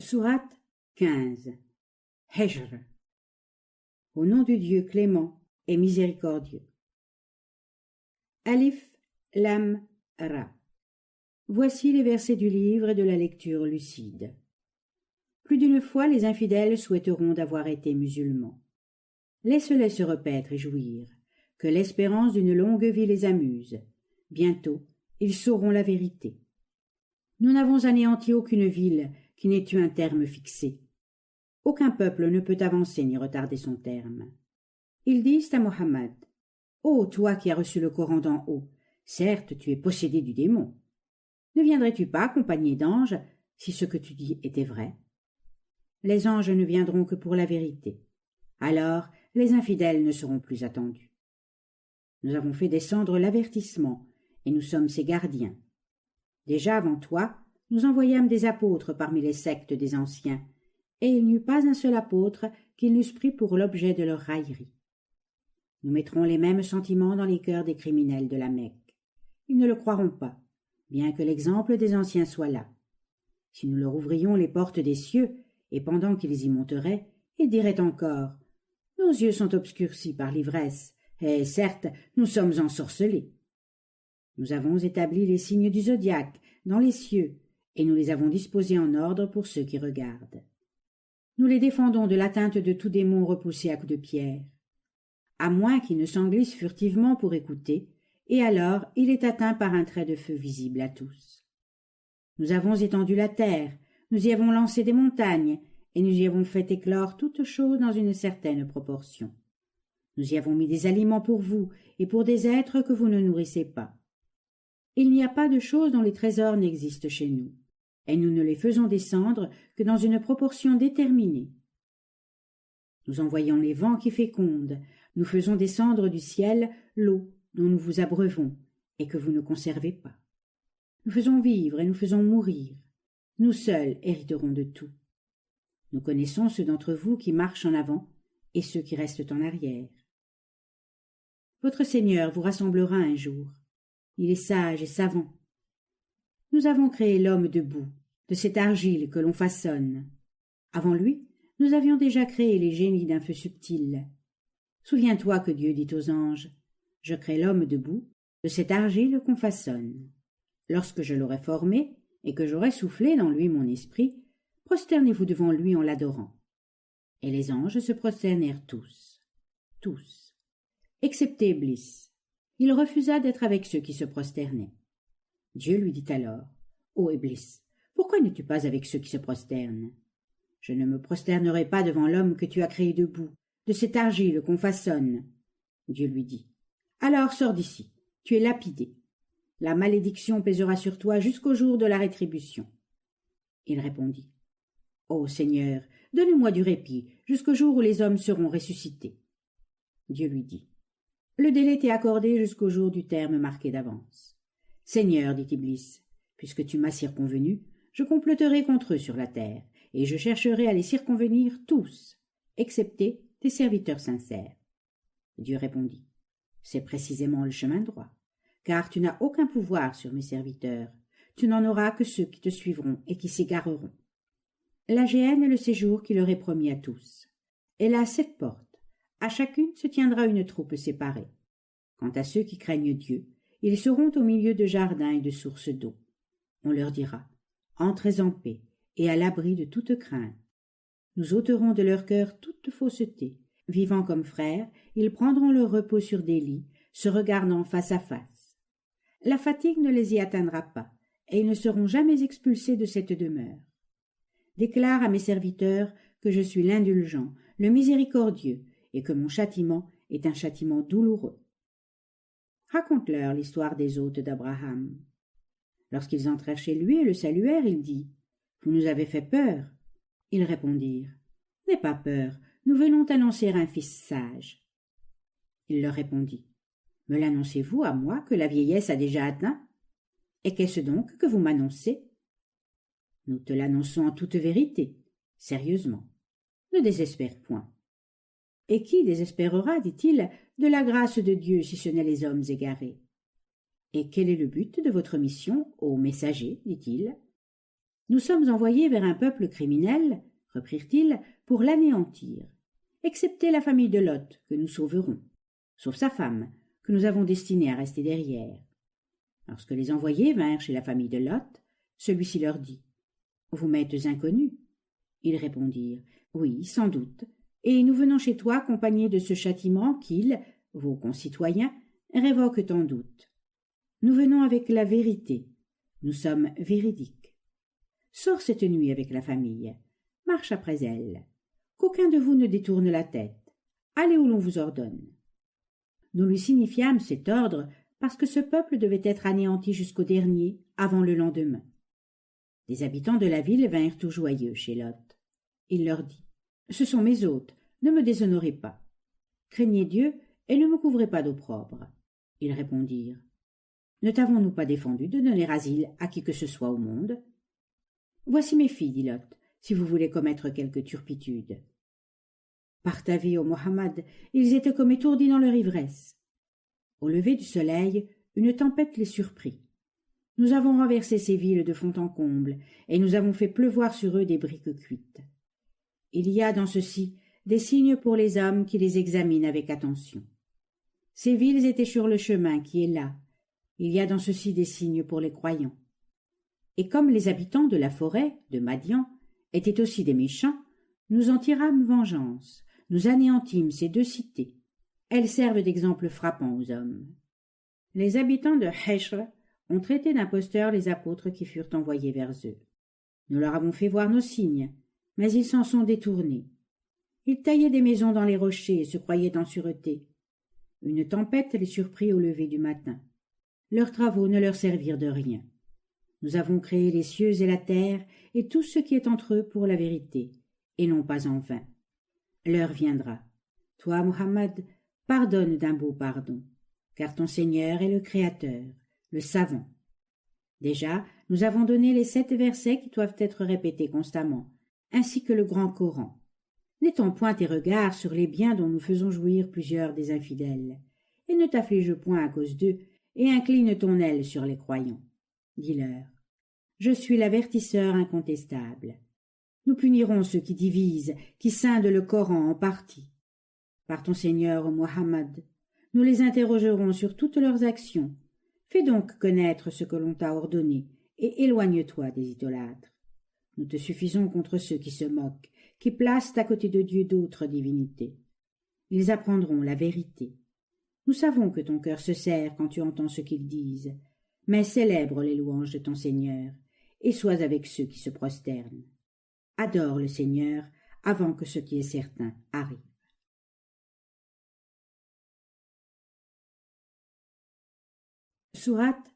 Sourate 15. Hijr. Au nom du Dieu clément et miséricordieux. Alif, Lam, Ra. Voici les versets du livre et de la lecture lucide. Plus d'une fois les infidèles souhaiteront d'avoir été musulmans. Laisse-les se repaître et jouir, que l'espérance d'une longue vie les amuse. Bientôt, ils sauront la vérité. Nous n'avons anéanti aucune ville qui n'ait eu un terme fixé. Aucun peuple ne peut avancer ni retarder son terme. Ils disent à Mohammed, « Ô toi qui as reçu le Coran d'en haut, certes tu es possédé du démon. Ne viendrais-tu pas accompagné d'anges si ce que tu dis était vrai ?» Les anges ne viendront que pour la vérité. Alors les infidèles ne seront plus attendus. Nous avons fait descendre l'avertissement, et nous sommes ses gardiens. Déjà avant toi, nous envoyâmes des apôtres parmi les sectes des anciens, et il n'y eut pas un seul apôtre qu'ils n'eussent pris pour l'objet de leur raillerie. Nous mettrons les mêmes sentiments dans les cœurs des criminels de la Mecque. Ils ne le croiront pas, bien que l'exemple des anciens soit là. Si nous leur ouvrions les portes des cieux, et pendant qu'ils y monteraient, ils diraient encore « Nos yeux sont obscurcis par l'ivresse, et certes, nous sommes ensorcelés. » Nous avons établi les signes du zodiaque dans les cieux, et nous les avons disposés en ordre pour ceux qui regardent. Nous les défendons de l'atteinte de tout démon repoussé à coups de pierre, à moins qu'il ne s'en glisse furtivement pour écouter, et alors il est atteint par un trait de feu visible à tous. Nous avons étendu la terre, nous y avons lancé des montagnes, et nous y avons fait éclore toutes choses dans une certaine proportion. Nous y avons mis des aliments pour vous et pour des êtres que vous ne nourrissez pas. Il n'y a pas de choses dont les trésors n'existent chez nous, et nous ne les faisons descendre que dans une proportion déterminée. Nous envoyons les vents qui fécondent, nous faisons descendre du ciel l'eau dont nous vous abreuvons et que vous ne conservez pas. Nous faisons vivre et nous faisons mourir. Nous seuls hériterons de tout. Nous connaissons ceux d'entre vous qui marchent en avant et ceux qui restent en arrière. Votre Seigneur vous rassemblera un jour. Il est sage et savant. Nous avons créé l'homme de boue, de cette argile que l'on façonne. Avant lui, nous avions déjà créé les génies d'un feu subtil. Souviens-toi que Dieu dit aux anges, « Je crée l'homme de boue, de cette argile qu'on façonne. Lorsque je l'aurai formé et que j'aurai soufflé dans lui mon esprit, prosternez-vous devant lui en l'adorant. » Et les anges se prosternèrent tous, excepté Iblis. Il refusa d'être avec ceux qui se prosternaient. Dieu lui dit alors, « Ô Iblis, pourquoi n'es-tu pas avec ceux qui se prosternent? Je ne me prosternerai pas devant l'homme que tu as créé de boue, de cette argile qu'on façonne. » Dieu lui dit, « Alors sors d'ici, tu es lapidé. La malédiction pèsera sur toi jusqu'au jour de la rétribution. » Il répondit, « Ô Seigneur, donne-moi du répit jusqu'au jour où les hommes seront ressuscités. » Dieu lui dit, « Le délai t'est accordé jusqu'au jour du terme marqué d'avance. Seigneur, dit Iblis, puisque tu m'as circonvenu, je comploterai contre eux sur la terre, et je chercherai à les circonvenir tous, excepté tes serviteurs sincères. » Dieu répondit, « C'est précisément le chemin droit, car tu n'as aucun pouvoir sur mes serviteurs, tu n'en auras que ceux qui te suivront et qui s'égareront. La géhenne est le séjour qui leur est promis à tous. Elle a 7 portes. À chacune se tiendra une troupe séparée. Quant à ceux qui craignent Dieu, ils seront au milieu de jardins et de sources d'eau. On leur dira, « Entrez en paix et à l'abri de toute crainte. » Nous ôterons de leur cœur toute fausseté. Vivant comme frères, ils prendront leur repos sur des lits, se regardant face à face. La fatigue ne les y atteindra pas, et ils ne seront jamais expulsés de cette demeure. Déclare à mes serviteurs que je suis l'indulgent, le miséricordieux, et que mon châtiment est un châtiment douloureux. Raconte-leur l'histoire des hôtes d'Abraham. Lorsqu'ils entrèrent chez lui et le saluèrent, il dit, « Vous nous avez fait peur. » Ils répondirent, « N'aie pas peur, nous venons t'annoncer un fils sage. » Il leur répondit, « Me l'annoncez-vous à moi que la vieillesse a déjà atteint? Et qu'est-ce donc que vous m'annoncez? » « Nous te l'annonçons en toute vérité, sérieusement. Ne désespère point. » Et qui désespérera, dit-il, de la grâce de Dieu si ce n'est les hommes égarés? Et quel est le but de votre mission, ô messager, dit-il? Nous sommes envoyés vers un peuple criminel, reprirent-ils, pour l'anéantir, excepté la famille de Lot, que nous sauverons, sauf sa femme, que nous avons destinée à rester derrière. Lorsque les envoyés vinrent chez la famille de Lot, celui-ci leur dit « Vous m'êtes inconnus ?» Ils répondirent « Oui, sans doute, et nous venons chez toi accompagnés de ce châtiment qu'ils, vos concitoyens, révoquent en doute. Nous venons avec la vérité, nous sommes véridiques. Sors cette nuit avec la famille, marche après elle, qu'aucun de vous ne détourne la tête, allez où l'on vous ordonne. » Nous lui signifiâmes cet ordre parce que ce peuple devait être anéanti jusqu'au dernier, avant le lendemain. Les habitants de la ville vinrent tout joyeux chez Lot. Il leur dit « Ce sont mes hôtes, ne me déshonorez pas. Craignez Dieu et ne me couvrez pas d'opprobre. » Ils répondirent « Ne t'avons-nous pas défendu de donner asile à qui que ce soit au monde ?» « Voici mes filles, dit Lot, si vous voulez commettre quelque turpitude. » Par ta vie, ô Mohammed, ils étaient comme étourdis dans leur ivresse. Au lever du soleil, une tempête les surprit. Nous avons renversé ces villes de fond en comble, et nous avons fait pleuvoir sur eux des briques cuites. Il y a dans ceci des signes pour les hommes qui les examinent avec attention. Ces villes étaient sur le chemin qui est là. Il y a dans ceci des signes pour les croyants. Et comme les habitants de la forêt, de Madian, étaient aussi des méchants, nous en tirâmes vengeance, nous anéantîmes ces 2 cités. Elles servent d'exemple frappant aux hommes. Les habitants de Heshr ont traité d'imposteurs les apôtres qui furent envoyés vers eux. Nous leur avons fait voir nos signes, mais ils s'en sont détournés. Ils taillaient des maisons dans les rochers et se croyaient en sûreté. Une tempête les surprit au lever du matin. Leurs travaux ne leur servirent de rien. Nous avons créé les cieux et la terre et tout ce qui est entre eux pour la vérité, et non pas en vain. L'heure viendra. Toi, Mohammed, pardonne d'un beau pardon, car ton Seigneur est le Créateur, le savant. Déjà, nous avons donné les 7 versets qui doivent être répétés constamment, ainsi que le grand Coran. N'étends point tes regards sur les biens dont nous faisons jouir plusieurs des infidèles, et ne t'afflige point à cause d'eux, et incline ton aile sur les croyants. Dis-leur, je suis l'avertisseur incontestable. Nous punirons ceux qui divisent, qui scindent le Coran en parties. Par ton Seigneur, ô Mohammed, nous les interrogerons sur toutes leurs actions. Fais donc connaître ce que l'on t'a ordonné, et éloigne-toi des idolâtres. Nous te suffisons contre ceux qui se moquent, qui placent à côté de Dieu d'autres divinités. Ils apprendront la vérité. Nous savons que ton cœur se serre quand tu entends ce qu'ils disent, mais célèbre les louanges de ton Seigneur, et sois avec ceux qui se prosternent. Adore le Seigneur avant que ce qui est certain arrive. Sourate